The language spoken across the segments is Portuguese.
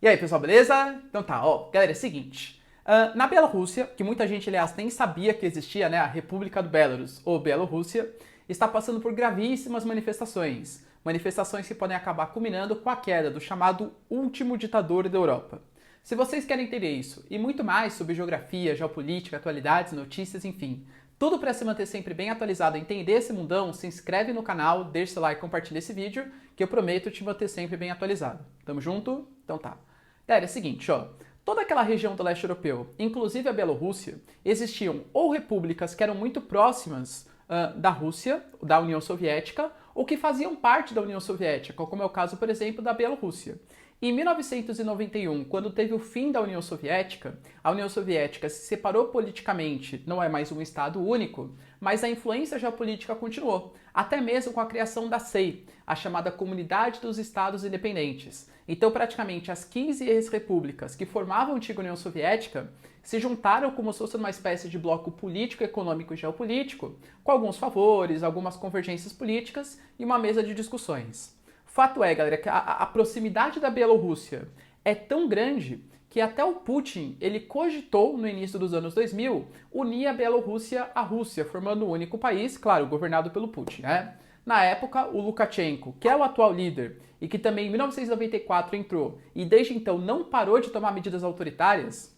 E aí, pessoal, beleza? Então tá, ó, galera, é o seguinte. Na Bielorrússia, que muita gente, aliás, nem sabia que existia, né, a República do Belarus, ou Bielorrússia, está passando por gravíssimas manifestações. Manifestações que podem acabar culminando com a queda do chamado último ditador da Europa. Se vocês querem entender isso e muito mais sobre geografia, geopolítica, atualidades, notícias, enfim, tudo para se manter sempre bem atualizado e entender esse mundão, se inscreve no canal, deixa seu like e compartilha esse vídeo, que eu prometo te manter sempre bem atualizado. Tamo junto? Então tá. Galera, é o seguinte, ó. Toda aquela região do leste europeu, inclusive a Bielorrússia, existiam ou repúblicas que eram muito próximas da Rússia, da União Soviética, ou que faziam parte da União Soviética, como é o caso, por exemplo, da Bielorrússia. Em 1991, quando teve o fim da União Soviética, a União Soviética se separou politicamente, não é mais um Estado único, mas a influência geopolítica continuou, até mesmo com a criação da CEI, a chamada Comunidade dos Estados Independentes. Então, praticamente, as 15 ex-repúblicas que formavam a antiga União Soviética se juntaram como se fosse uma espécie de bloco político, econômico e geopolítico, com alguns favores, algumas convergências políticas e uma mesa de discussões. Fato é, galera, que a proximidade da Bielorrússia é tão grande que até o Putin, ele cogitou, no início dos anos 2000, unir a Bielorrússia à Rússia, formando um único país, claro, governado pelo Putin, né? Na época, o Lukashenko, que é o atual líder e que também em 1994 entrou e desde então não parou de tomar medidas autoritárias,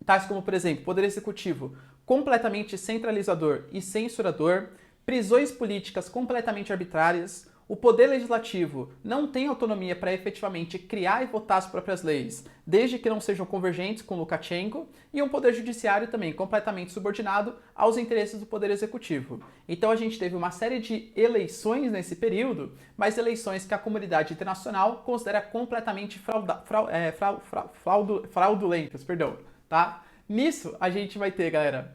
tais como, por exemplo, poder executivo completamente centralizador e censurador, prisões políticas completamente arbitrárias, o poder legislativo não tem autonomia para efetivamente criar e votar as próprias leis, desde que não sejam convergentes com Lukashenko, e um poder judiciário também completamente subordinado aos interesses do poder executivo. Então a gente teve uma série de eleições nesse período, mas eleições que a comunidade internacional considera completamente fraudulentas, tá? Nisso a gente vai ter, galera,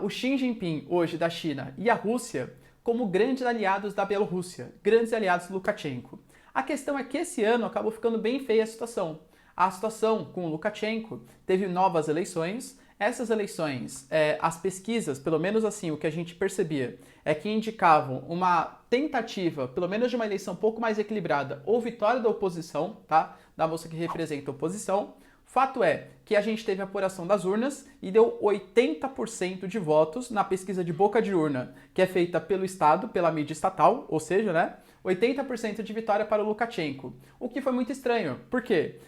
o Xi Jinping hoje da China e a Rússia como grandes aliados da Bielorrússia, grandes aliados do Lukashenko. A questão é que esse ano acabou ficando bem feia a situação. A situação com o Lukashenko teve novas eleições. Essas eleições, as pesquisas, pelo menos assim, o que a gente percebia, é que indicavam uma tentativa, pelo menos de uma eleição um pouco mais equilibrada, ou vitória da oposição, tá? Da moça que representa a oposição. Fato é que a gente teve a apuração das urnas e deu 80% de votos na pesquisa de boca de urna, que é feita pelo Estado, pela mídia estatal, ou seja, né, 80% de vitória para o Lukashenko. O que foi muito estranho. Por quê?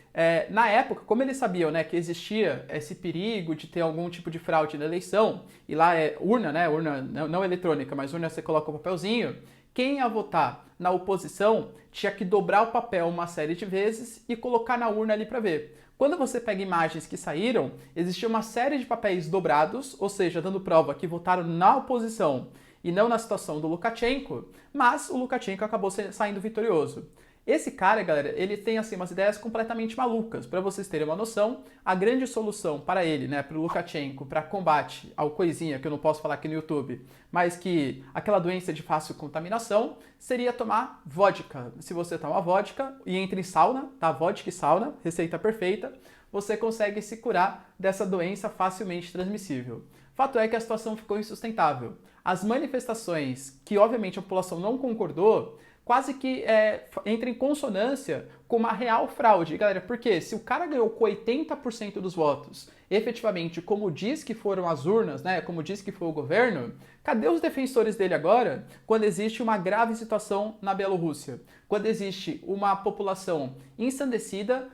Na época, como eles sabiam, né, que existia esse perigo de ter algum tipo de fraude na eleição, e lá é urna, né, urna não eletrônica, mas urna você coloca o papelzinho, quem ia votar na oposição tinha que dobrar o papel uma série de vezes e colocar na urna ali para ver. Quando você pega imagens que saíram, existia uma série de papéis dobrados, ou seja, dando prova que votaram na oposição e não na situação do Lukashenko, mas o Lukashenko acabou saindo vitorioso. Esse cara, galera, ele tem assim umas ideias completamente malucas. Para vocês terem uma noção, a grande solução para ele, né, para o Lukashenko, para combate ao coisinha que eu não posso falar aqui no YouTube, mas que aquela doença de fácil contaminação, seria tomar vodka. Se você tomar vodka e entra em sauna, tá? Vodka e sauna, receita perfeita, você consegue se curar dessa doença facilmente transmissível. Fato é que a situação ficou insustentável. As manifestações, que obviamente a população não concordou, quase que entra em consonância com uma real fraude. Galera, porque se o cara ganhou com 80% dos votos, efetivamente, como diz que foram as urnas, né, como diz que foi o governo, cadê os defensores dele agora, quando existe uma grave situação na Bielorrússia? Quando existe uma população ensandecida,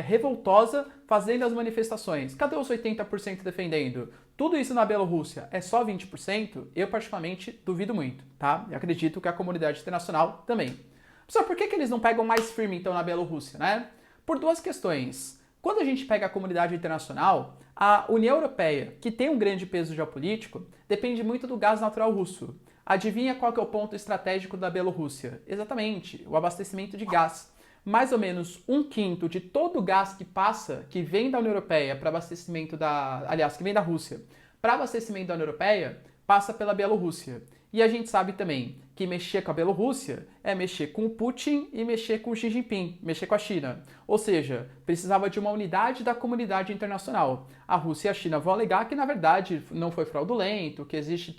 revoltosa, fazendo as manifestações. Cadê os 80% defendendo? Tudo isso na Bielorrússia é só 20%? Eu particularmente duvido muito, tá? Eu acredito que a comunidade internacional também. Pessoal, por que eles não pegam mais firme então na Bielorrússia, né? Por duas questões. Quando a gente pega a comunidade internacional, a União Europeia, que tem um grande peso geopolítico, depende muito do gás natural russo. Adivinha qual que é o ponto estratégico da Bielorrússia? Exatamente, o abastecimento de gás. Mais ou menos 1/5 de todo o gás que passa, que vem da União Europeia para abastecimento que vem da Rússia para abastecimento da União Europeia, passa pela Bielorrússia. E a gente sabe também que mexer com a Bielorrússia é mexer com o Putin e mexer com o Xi Jinping, mexer com a China. Ou seja, precisava de uma unidade da comunidade internacional. A Rússia e a China vão alegar que, na verdade, não foi fraudulento, que existe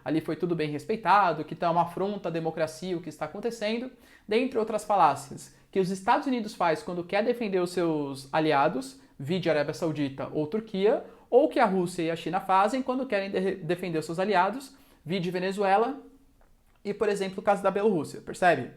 ali foi tudo bem respeitado, que está uma afronta à democracia o que está acontecendo, dentre outras falácias, que os Estados Unidos faz quando quer defender os seus aliados, vide Arábia Saudita ou Turquia, ou que a Rússia e a China fazem quando querem defender os seus aliados, vide Venezuela e, por exemplo, o caso da Bielorrússia, percebe?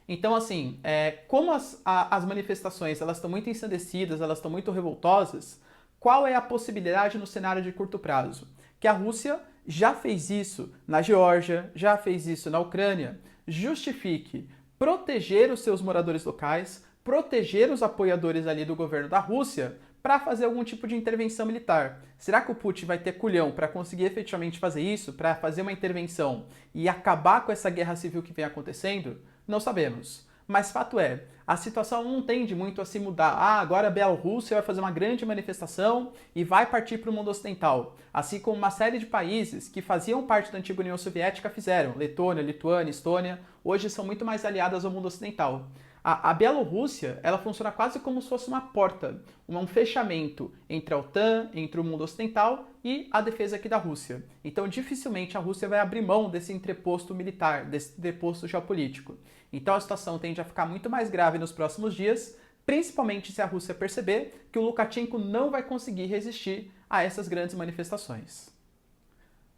Então, assim, como as manifestações elas estão muito ensandecidas, elas estão muito revoltosas, qual é a possibilidade no cenário de curto prazo? Que a Rússia já fez isso na Geórgia, já fez isso na Ucrânia, justifique proteger os seus moradores locais, proteger os apoiadores ali do governo da Rússia para fazer algum tipo de intervenção militar. Será que o Putin vai ter culhão para conseguir efetivamente fazer isso, para fazer uma intervenção e acabar com essa guerra civil que vem acontecendo? Não sabemos. Mas fato é, a situação não tende muito a se mudar. Agora a Bielorrússia vai fazer uma grande manifestação e vai partir para o mundo ocidental. Assim como uma série de países que faziam parte da antiga União Soviética fizeram. Letônia, Lituânia, Estônia, hoje são muito mais aliadas ao mundo ocidental. A Bielorrússia, ela funciona quase como se fosse uma porta, um fechamento entre a OTAN, entre o mundo ocidental e a defesa aqui da Rússia. Então, dificilmente a Rússia vai abrir mão desse entreposto militar, desse entreposto geopolítico. Então, a situação tende a ficar muito mais grave nos próximos dias, principalmente se a Rússia perceber que o Lukashenko não vai conseguir resistir a essas grandes manifestações.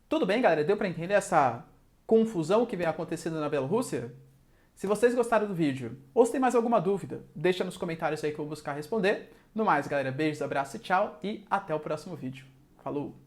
Tudo bem, galera? Deu para entender essa confusão que vem acontecendo na Bielorrússia? Se vocês gostaram do vídeo ou se tem mais alguma dúvida, deixa nos comentários aí que eu vou buscar responder. No mais, galera, beijos, abraço e tchau, e até o próximo vídeo. Falou!